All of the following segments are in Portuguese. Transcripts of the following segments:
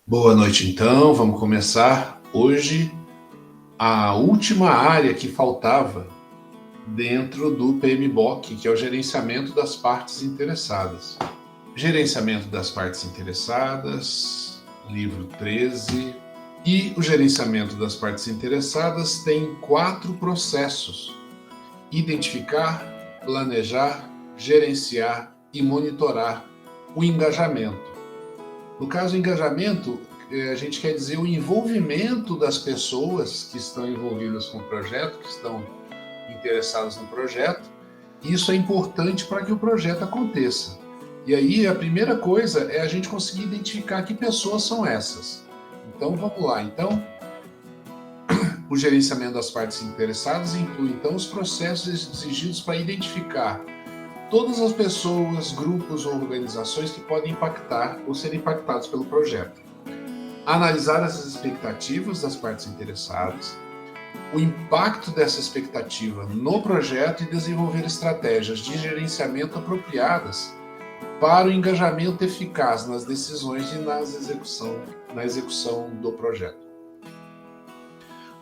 Boa noite, então. Vamos começar hoje a última área que faltava dentro do PMBOK, que é o gerenciamento das partes interessadas. Gerenciamento das partes interessadas, livro 13. E o gerenciamento das partes interessadas tem 4 processos: identificar, planejar, gerenciar e monitorar o engajamento. No caso, engajamento, a gente quer dizer o envolvimento das pessoas que estão envolvidas com o projeto, que estão interessadas no projeto. Isso é importante para que o projeto aconteça. E aí, a primeira coisa é a gente conseguir identificar que pessoas são essas. Então, vamos lá. Então, o gerenciamento das partes interessadas inclui, então, os processos exigidos para identificar todas as pessoas, grupos ou organizações que podem impactar ou ser impactados pelo projeto. Analisar as expectativas das partes interessadas, o impacto dessa expectativa no projeto e desenvolver estratégias de gerenciamento apropriadas para o engajamento eficaz nas decisões e na execução do projeto.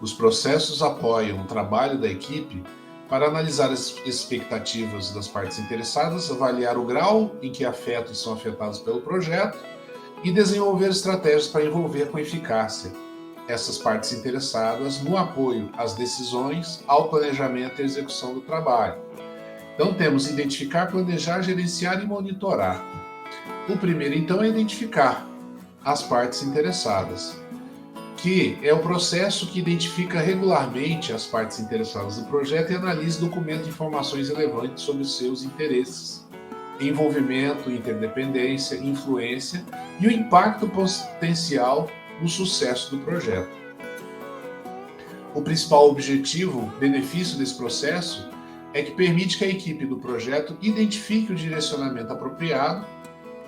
Os processos apoiam o trabalho da equipe para analisar as expectativas das partes interessadas, avaliar o grau em que afetam e são afetados pelo projeto e desenvolver estratégias para envolver com eficácia essas partes interessadas no apoio às decisões, ao planejamento e execução do trabalho. Então temos identificar, planejar, gerenciar e monitorar. O primeiro, então, é identificar as partes interessadas, que é o processo que identifica regularmente as partes interessadas no projeto e analisa documentos e informações relevantes sobre os seus interesses, envolvimento, interdependência, influência e o impacto potencial no sucesso do projeto. O principal objetivo, benefício desse processo, é que permite que a equipe do projeto identifique o direcionamento apropriado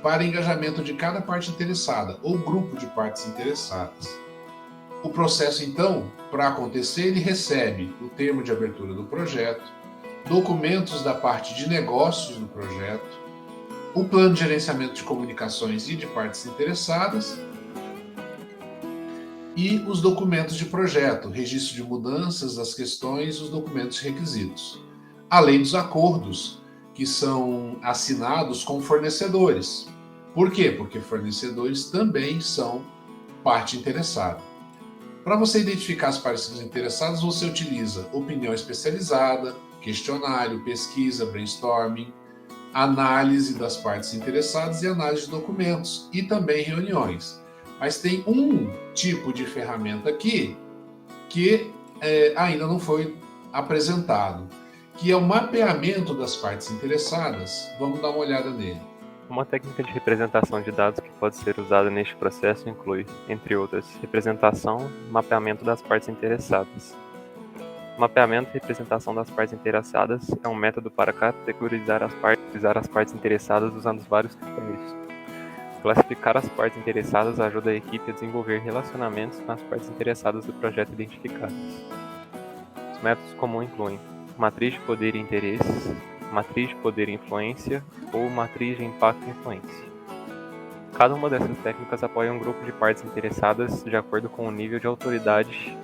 para engajamento de cada parte interessada ou grupo de partes interessadas. O processo, então, para acontecer, ele recebe o termo de abertura do projeto, documentos da parte de negócios do projeto, o plano de gerenciamento de comunicações e de partes interessadas e os documentos de projeto, registro de mudanças, as questões, os documentos e requisitos, além dos acordos que são assinados com fornecedores. Por quê? Porque fornecedores também são parte interessada. Para você identificar as partes interessadas, você utiliza opinião especializada, questionário, pesquisa, brainstorming, análise das partes interessadas e análise de documentos, e também reuniões. Mas tem um tipo de ferramenta aqui que ainda não foi apresentado, que é o mapeamento das partes interessadas. Vamos dar uma olhada nele. Uma técnica de representação de dados que pode ser usada neste processo inclui, entre outras, representação e mapeamento das partes interessadas. Mapeamento e representação das partes interessadas é um método para categorizar as partes interessadas usando vários critérios. Classificar as partes interessadas ajuda a equipe a desenvolver relacionamentos com as partes interessadas do projeto identificadas. Os métodos comuns incluem matriz de poder e interesses, matriz de poder e influência ou matriz de impacto e influência. Cada uma dessas técnicas apoia um grupo de partes interessadas de acordo com o nível de autoridade,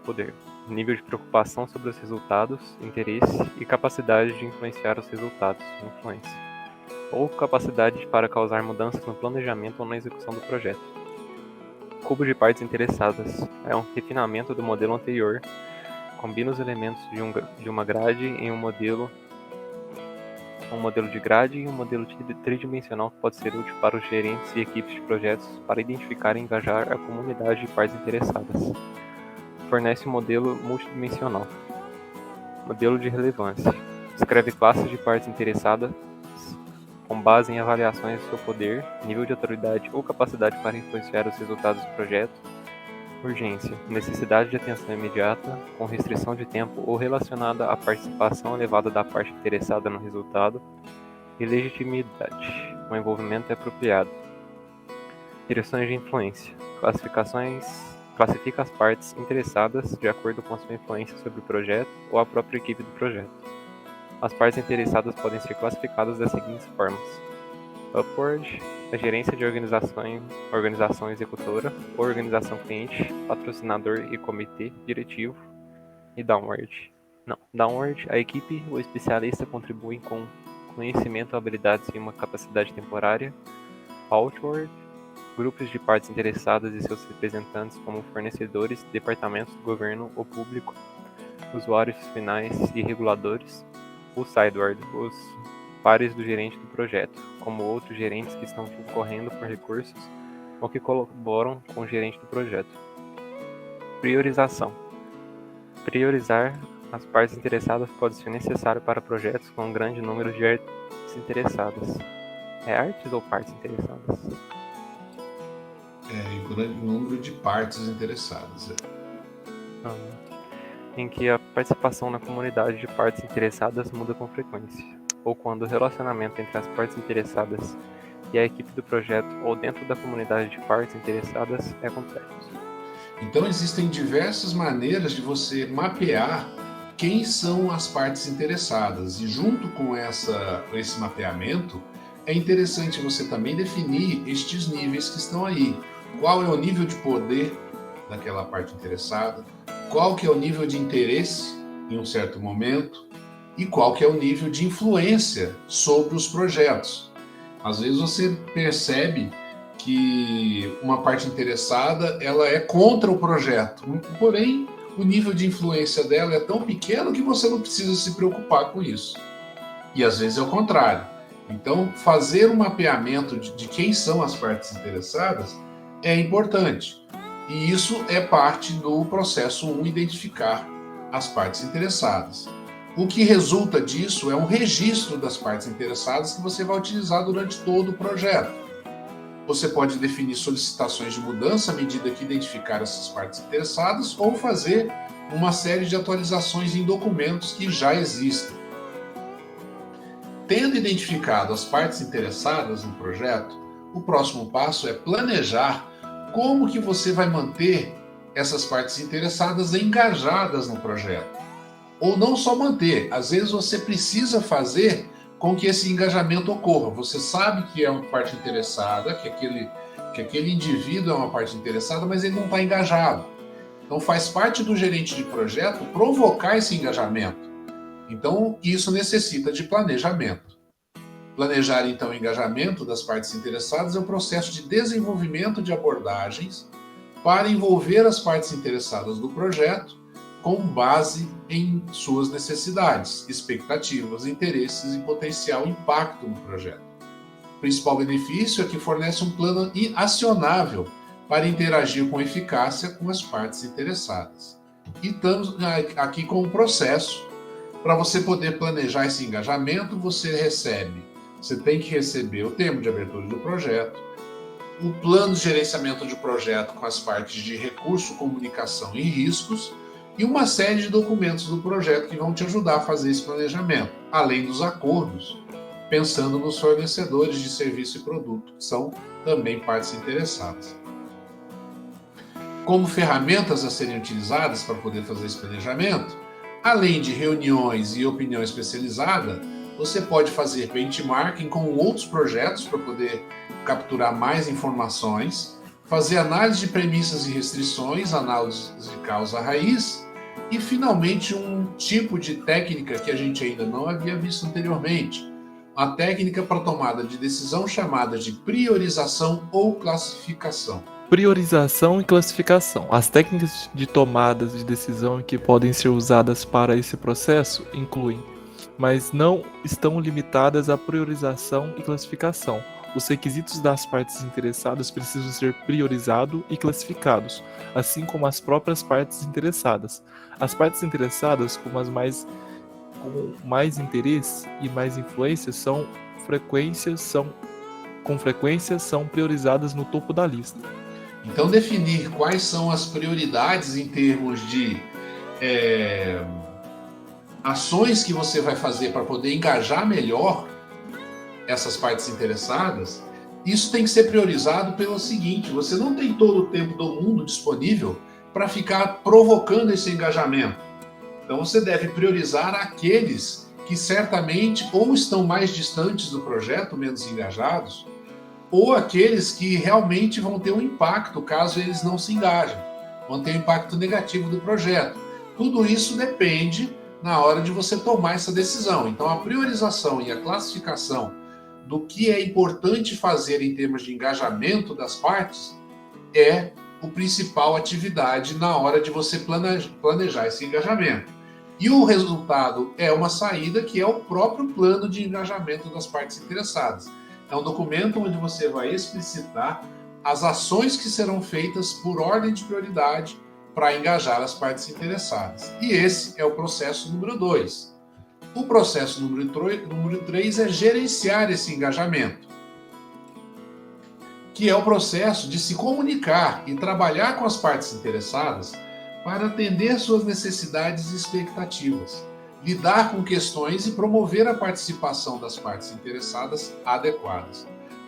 poder, nível de preocupação sobre os resultados, interesse e capacidade de influenciar os resultados, influência, ou capacidade para causar mudanças no planejamento ou na execução do projeto. Cubo de partes interessadas é um refinamento do modelo anterior. Combina os elementos de uma grade em um modelo de grade e um modelo tridimensional que pode ser útil para os gerentes e equipes de projetos para identificar e engajar a comunidade de partes interessadas. Fornece um modelo multidimensional. Modelo de relevância. Descreve classes de partes interessadas com base em avaliações do seu poder, nível de autoridade ou capacidade para influenciar os resultados do projeto. Urgência, necessidade de atenção imediata, com restrição de tempo ou relacionada à participação elevada da parte interessada no resultado. E legitimidade, o envolvimento é apropriado. Direções de influência. Classifica as partes interessadas de acordo com sua influência sobre o projeto ou a própria equipe do projeto. As partes interessadas podem ser classificadas das seguintes formas: Upward, a gerência de organização executora ou organização cliente, patrocinador e comitê diretivo, e Downward, a equipe ou especialista contribuem com conhecimento, habilidades e uma capacidade temporária. Outward, grupos de partes interessadas e seus representantes como fornecedores, departamentos do governo ou público, usuários finais e reguladores. O Sideward, os pares do gerente do projeto, como outros gerentes que estão concorrendo por recursos ou que colaboram com o gerente do projeto. Priorização. Priorizar as partes interessadas pode ser necessário para projetos com um grande número de artes interessadas. É artes ou partes interessadas? Um grande número de partes interessadas. Em que a participação na comunidade de partes interessadas muda com frequência, ou quando o relacionamento entre as partes interessadas e a equipe do projeto ou dentro da comunidade de partes interessadas é complexo. Então existem diversas maneiras de você mapear quem são as partes interessadas, e junto com esse mapeamento é interessante você também definir estes níveis que estão aí. Qual é o nível de poder daquela parte interessada, qual que é o nível de interesse em um certo momento e qual que é o nível de influência sobre os projetos. Às vezes você percebe que uma parte interessada ela é contra o projeto, porém o nível de influência dela é tão pequeno que você não precisa se preocupar com isso. E às vezes é o contrário. Então, fazer um mapeamento de quem são as partes interessadas é importante. E isso é parte do processo 1, identificar as partes interessadas. O que resulta disso é um registro das partes interessadas que você vai utilizar durante todo o projeto. Você pode definir solicitações de mudança à medida que identificar essas partes interessadas ou fazer uma série de atualizações em documentos que já existem. Tendo identificado as partes interessadas no projeto, o próximo passo é planejar como que você vai manter essas partes interessadas engajadas no projeto. Ou não só manter, às vezes você precisa fazer com que esse engajamento ocorra. Você sabe que é uma parte interessada, que aquele indivíduo é uma parte interessada, mas ele não está engajado. Então faz parte do gerente de projeto provocar esse engajamento. Então isso necessita de planejamento. Planejar, então, o engajamento das partes interessadas é o processo de desenvolvimento de abordagens para envolver as partes interessadas do projeto com base em suas necessidades, expectativas, interesses e potencial impacto no projeto. O principal benefício é que fornece um plano acionável para interagir com eficácia com as partes interessadas. E estamos aqui com um processo. Para você poder planejar esse engajamento, você tem que receber o termo de abertura do projeto, o plano de gerenciamento de projeto com as partes de recurso, comunicação e riscos, e uma série de documentos do projeto que vão te ajudar a fazer esse planejamento, além dos acordos, pensando nos fornecedores de serviço e produto, que são também partes interessadas. Como ferramentas a serem utilizadas para poder fazer esse planejamento, além de reuniões e opinião especializada, você pode fazer benchmarking com outros projetos para poder capturar mais informações, fazer análise de premissas e restrições, análise de causa raiz e, finalmente, um tipo de técnica que a gente ainda não havia visto anteriormente, a técnica para tomada de decisão chamada de priorização ou classificação. Priorização e classificação. As técnicas de tomadas de decisão que podem ser usadas para esse processo incluem, mas não estão limitadas à priorização e classificação. Os requisitos das partes interessadas precisam ser priorizados e classificados, assim como as próprias partes interessadas. As partes interessadas com mais interesse e mais influência com frequência são priorizadas no topo da lista. Então, definir quais são as prioridades em termos de ações que você vai fazer para poder engajar melhor essas partes interessadas Isso tem que ser priorizado pelo seguinte: você não tem todo o tempo do mundo disponível para ficar provocando esse engajamento. Então você deve priorizar aqueles que certamente ou estão mais distantes do projeto, menos engajados, ou aqueles que realmente vão ter um impacto caso eles não se engajem, vão ter um impacto negativo do projeto. Tudo isso depende na hora de você tomar essa decisão. Então a priorização e a classificação do que é importante fazer em termos de engajamento das partes é a principal atividade na hora de você planejar esse engajamento. E o resultado é uma saída que é o próprio plano de engajamento das partes interessadas. É um documento onde você vai explicitar as ações que serão feitas por ordem de prioridade para engajar as partes interessadas. E esse é o processo número 2. O processo número 3 é gerenciar esse engajamento, que é o processo de se comunicar e trabalhar com as partes interessadas para atender suas necessidades e expectativas, lidar com questões e promover a participação das partes interessadas adequadas.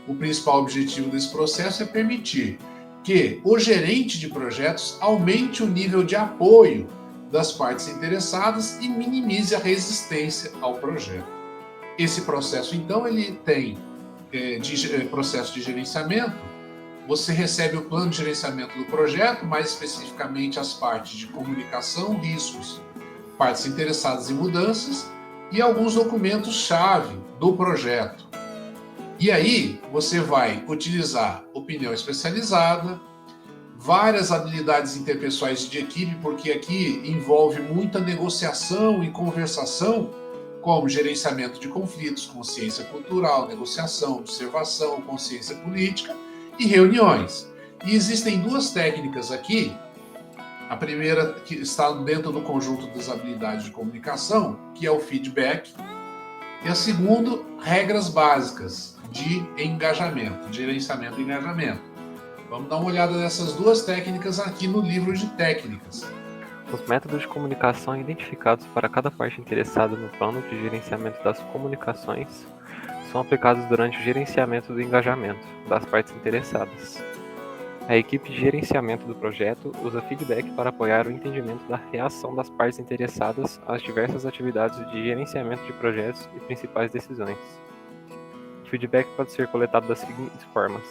O principal objetivo desse processo é permitir que o gerente de projetos aumente o nível de apoio das partes interessadas e minimize a resistência ao projeto. Esse processo, então, ele tem processo de gerenciamento. Você recebe o plano de gerenciamento do projeto, mais especificamente as partes de comunicação, riscos, partes interessadas em mudanças e alguns documentos-chave do projeto. E aí você vai utilizar opinião especializada, várias habilidades interpessoais de equipe, porque aqui envolve muita negociação e conversação, como gerenciamento de conflitos, consciência cultural, negociação, observação, consciência política e reuniões. E existem duas técnicas aqui. A primeira, que está dentro do conjunto das habilidades de comunicação, que é o feedback. E a segunda, regras básicas de engajamento, de gerenciamento e engajamento. Vamos dar uma olhada nessas duas técnicas aqui no livro de técnicas. Os métodos de comunicação identificados para cada parte interessada no plano de gerenciamento das comunicações são aplicados durante o gerenciamento do engajamento das partes interessadas. A equipe de gerenciamento do projeto usa feedback para apoiar o entendimento da reação das partes interessadas às diversas atividades de gerenciamento de projetos e principais decisões. O feedback pode ser coletado das seguintes formas: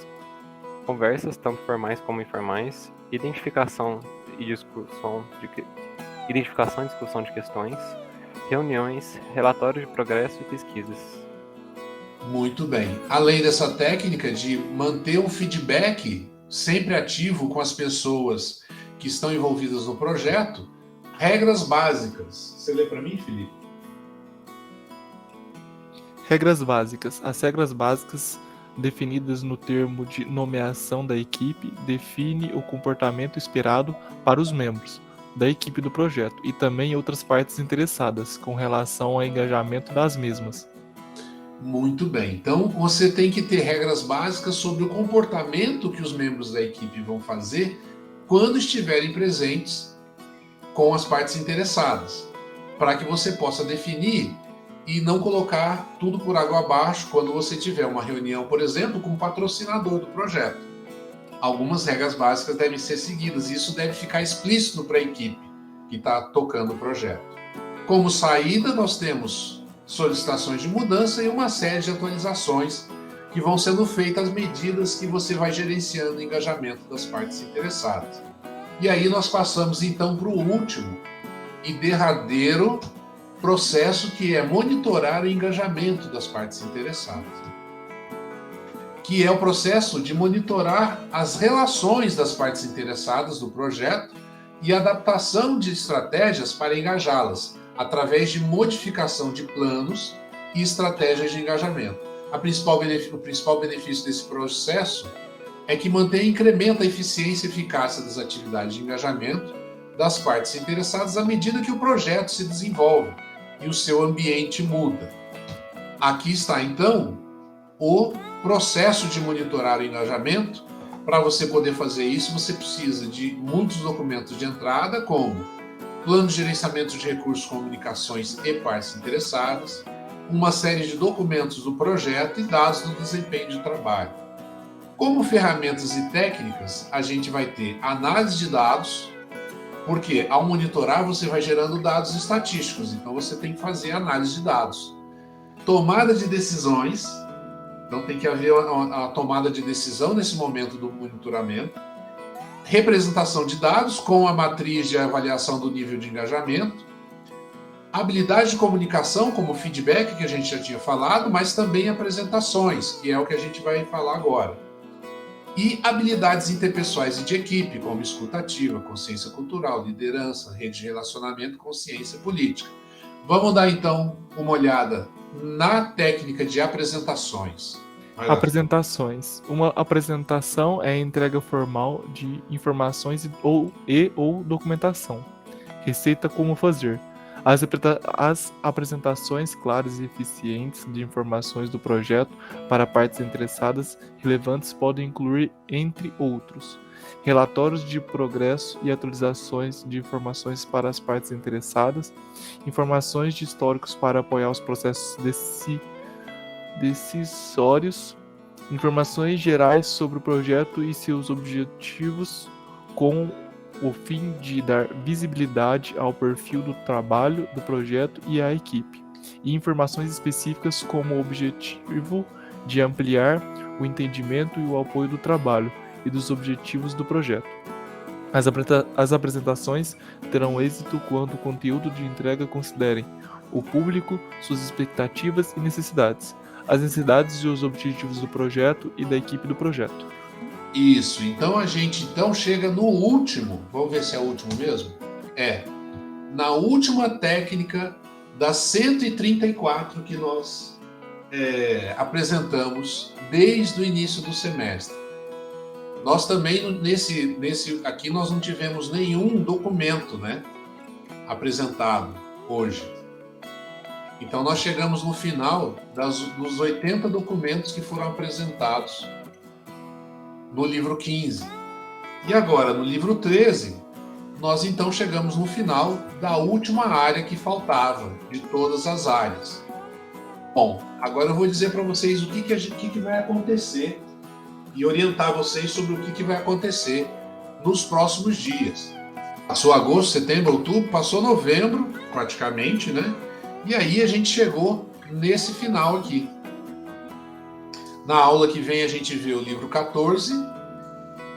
conversas, tanto formais como informais, identificação e discussão de questões, reuniões, relatórios de progresso e pesquisas. Muito bem. Além dessa técnica de manter um feedback sempre ativo com as pessoas que estão envolvidas no projeto, regras básicas. Você lê para mim, Felipe? Regras básicas. As regras básicas definidas no termo de nomeação da equipe define o comportamento esperado para os membros da equipe do projeto e também outras partes interessadas com relação ao engajamento das mesmas. Muito bem. Então, você tem que ter regras básicas sobre o comportamento que os membros da equipe vão fazer quando estiverem presentes com as partes interessadas, para que você possa definir e não colocar tudo por água abaixo quando você tiver uma reunião, por exemplo, com o patrocinador do projeto. Algumas regras básicas devem ser seguidas e isso deve ficar explícito para a equipe que está tocando o projeto. Como saída, nós temos solicitações de mudança e uma série de atualizações que vão sendo feitas às medidas que você vai gerenciando o engajamento das partes interessadas. E aí nós passamos então para o último e derradeiro processo, que é monitorar o engajamento das partes interessadas, que é o processo de monitorar as relações das partes interessadas do projeto e adaptação de estratégias para engajá-las, através de modificação de planos e estratégias de engajamento. O principal benefício desse processo é que mantém e incrementa a eficiência e eficácia das atividades de engajamento das partes interessadas à medida que o projeto se desenvolve e o seu ambiente muda. Aqui está, então, o processo de monitorar o engajamento. Para você poder fazer isso, você precisa de muitos documentos de entrada, como plano de gerenciamento de recursos, comunicações e partes interessadas, uma série de documentos do projeto e dados do desempenho de trabalho. Como ferramentas e técnicas, a gente vai ter análise de dados, porque ao monitorar você vai gerando dados estatísticos, então você tem que fazer análise de dados. Tomada de decisões, então tem que haver a tomada de decisão nesse momento do monitoramento. Representação de dados com a matriz de avaliação do nível de engajamento. Habilidade de comunicação, como feedback, que a gente já tinha falado, mas também apresentações, que é o que a gente vai falar agora. E habilidades interpessoais e de equipe, como escuta ativa, consciência cultural, liderança, rede de relacionamento, consciência política. Vamos dar, então, uma olhada na técnica de apresentações. Apresentações. Uma apresentação é a entrega formal de informações ou documentação. Receita como fazer. As apresentações claras e eficientes de informações do projeto para partes interessadas relevantes podem incluir, entre outros, relatórios de progresso e atualizações de informações para as partes interessadas, informações de históricos para apoiar os processos decisórios, informações gerais sobre o projeto e seus objetivos com o fim de dar visibilidade ao perfil do trabalho do projeto e à equipe, e informações específicas como o objetivo de ampliar o entendimento e o apoio do trabalho e dos objetivos do projeto. As apresentações terão êxito quando o conteúdo de entrega considerem o público, suas expectativas e necessidades, as necessidades e os objetivos do projeto e da equipe do projeto. Isso, então a gente chega no último, vamos ver se é o último mesmo? Na última técnica das 134 que nós apresentamos desde o início do semestre. Nós também, nesse aqui, nós não tivemos nenhum documento, né, apresentado hoje. Então nós chegamos no final dos 80 documentos que foram apresentados no livro 15. E agora, no livro 13, nós então chegamos no final da última área que faltava, de todas as áreas. Bom, agora eu vou dizer para vocês o que vai acontecer e orientar vocês sobre o que vai acontecer nos próximos dias. Passou agosto, setembro, outubro, passou novembro, praticamente, né? E aí a gente chegou nesse final aqui. Na aula que vem a gente vê o livro 14.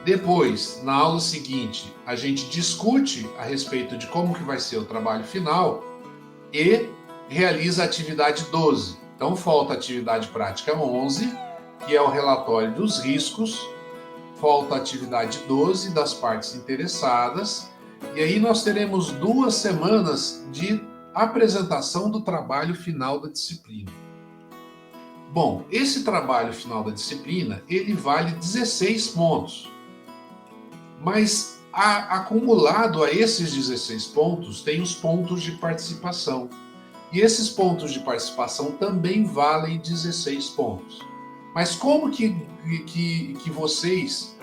Depois, na aula seguinte, a gente discute a respeito de como que vai ser o trabalho final e realiza a atividade 12. Então falta a atividade prática 11, que é o relatório dos riscos. Falta a atividade 12 das partes interessadas. E aí nós teremos 2 semanas de apresentação do trabalho final da disciplina. Bom, esse trabalho final da disciplina, ele vale 16 pontos. Mas acumulado a esses 16 pontos, tem os pontos de participação. E esses pontos de participação também valem 16 pontos. Mas como que vocês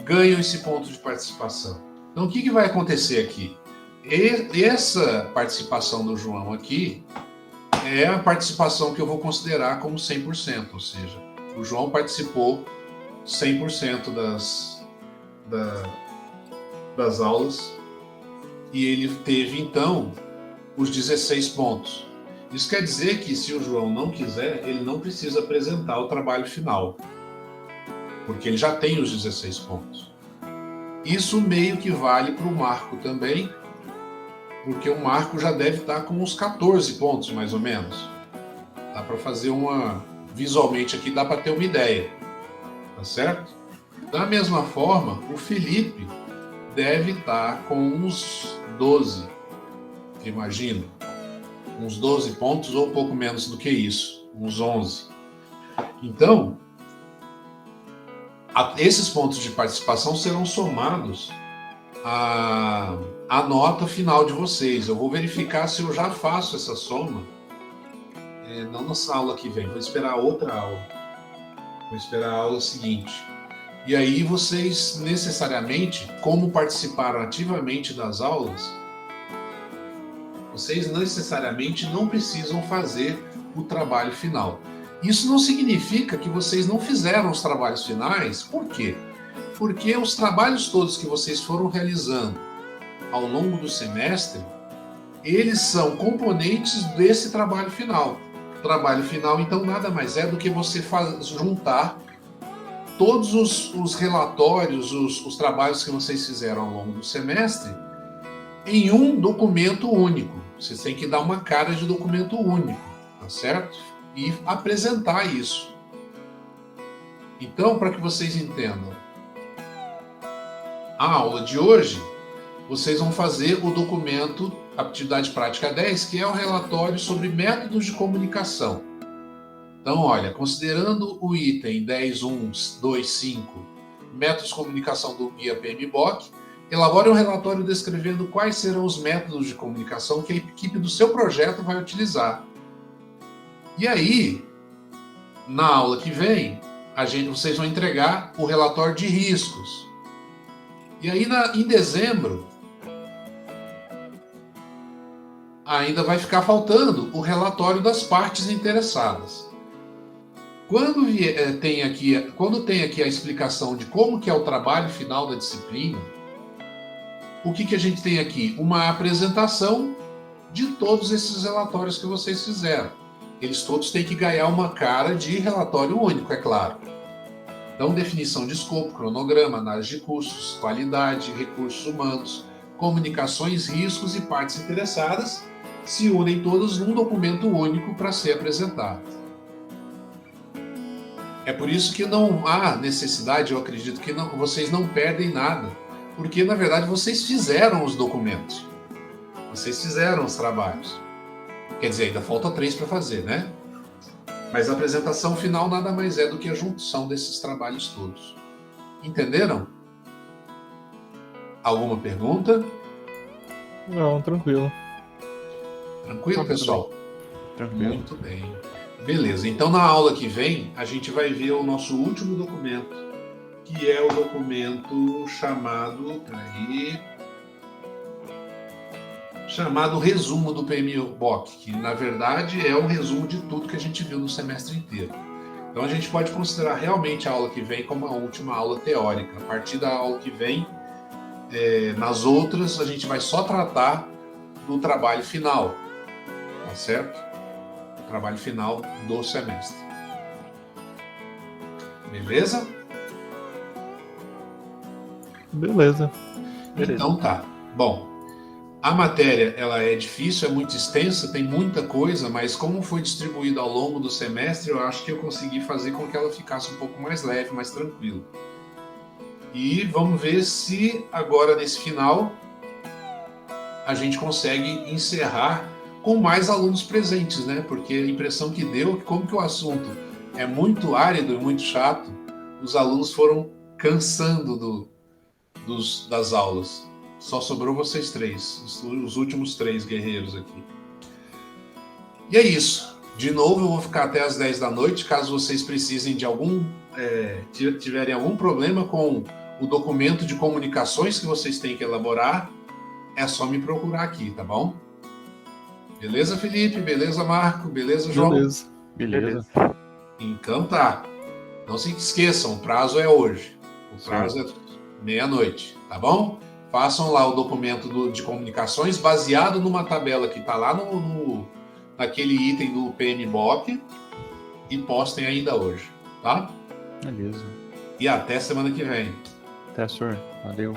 ganham esse ponto de participação? Então, o que vai acontecer aqui? Essa participação do João aqui é a participação que eu vou considerar como 100%, ou seja, o João participou 100% das aulas e ele teve, então, os 16 pontos. Isso quer dizer que, se o João não quiser, ele não precisa apresentar o trabalho final, porque ele já tem os 16 pontos. Isso meio que vale para o Marco também, porque o Marco já deve estar com uns 14 pontos, mais ou menos. Dá para fazer visualmente aqui, dá para ter uma ideia. Tá certo? Da mesma forma, o Felipe deve estar com uns 12, imagino. Uns 12 pontos ou um pouco menos do que isso, uns 11. Então, esses pontos de participação serão somados a nota final de vocês. Eu vou verificar se eu já faço essa soma, não nessa aula que vem, vou esperar outra aula, vou esperar a aula seguinte. E aí vocês necessariamente, como participaram ativamente das aulas, vocês necessariamente não precisam fazer o trabalho final. Isso não significa que vocês não fizeram os trabalhos finais. Por quê? Porque os trabalhos todos que vocês foram realizando ao longo do semestre, eles são componentes desse trabalho final. O trabalho final, então, nada mais é do que você juntar todos os relatórios, os trabalhos que vocês fizeram ao longo do semestre em um documento único. Vocês têm que dar uma cara de documento único, tá certo? E apresentar isso. Então, para que vocês entendam, a aula de hoje, vocês vão fazer o documento Aptidade Prática 10, que é o relatório sobre métodos de comunicação. Então, olha, considerando o item 10.1.2.5, métodos de comunicação do guia PMBOK, elabore um relatório descrevendo quais serão os métodos de comunicação que a equipe do seu projeto vai utilizar. E aí, na aula que vem, vocês vão entregar o relatório de riscos. E aí, em dezembro, ainda vai ficar faltando o relatório das partes interessadas. Quando tem aqui a explicação de como que é o trabalho final da disciplina, o que a gente tem aqui? Uma apresentação de todos esses relatórios que vocês fizeram. Eles todos têm que ganhar uma cara de relatório único, é claro. Então, definição de escopo, cronograma, análise de custos, qualidade, recursos humanos, comunicações, riscos e partes interessadas se unem todos num documento único para ser apresentado. É por isso que não há necessidade, eu acredito que vocês não perdem nada, porque na verdade vocês fizeram os documentos, vocês fizeram os trabalhos. Quer dizer, ainda falta 3 para fazer, né? Mas a apresentação final nada mais é do que a junção desses trabalhos todos. Entenderam? Alguma pergunta? Não, tranquilo. Tranquilo, pessoal? Tranquilo. Muito bem. Beleza, então na aula que vem a gente vai ver o nosso último documento, que é o documento chamado resumo do PMBOK, que na verdade é um resumo de tudo que a gente viu no semestre inteiro. Então a gente pode considerar realmente a aula que vem como a última aula teórica. A partir da aula que vem, nas outras a gente vai só tratar do trabalho final, tá certo? Trabalho final do semestre. Beleza? Beleza. Então tá. Bom, a matéria ela é difícil, é muito extensa, tem muita coisa, mas como foi distribuída ao longo do semestre, eu acho que eu consegui fazer com que ela ficasse um pouco mais leve, mais tranquila. E vamos ver se agora nesse final a gente consegue encerrar com mais alunos presentes, né? Porque a impressão que deu, como que o assunto é muito árido e muito chato, os alunos foram cansando das aulas. Só sobrou vocês 3, os últimos 3 guerreiros aqui. E é isso. De novo, eu vou ficar até as 10 da noite, caso vocês precisem de tiverem algum problema com o documento de comunicações que vocês têm que elaborar, é só me procurar aqui, tá bom? Beleza, Felipe? Beleza, Marco? Beleza, João? Beleza. Então tá. Não se esqueçam, o prazo é hoje. O prazo é meia-noite, tá bom? Façam lá o documento de comunicações baseado numa tabela que está lá naquele item do PMBOK e postem ainda hoje, tá? Beleza. E até semana que vem. Até, senhor. Valeu.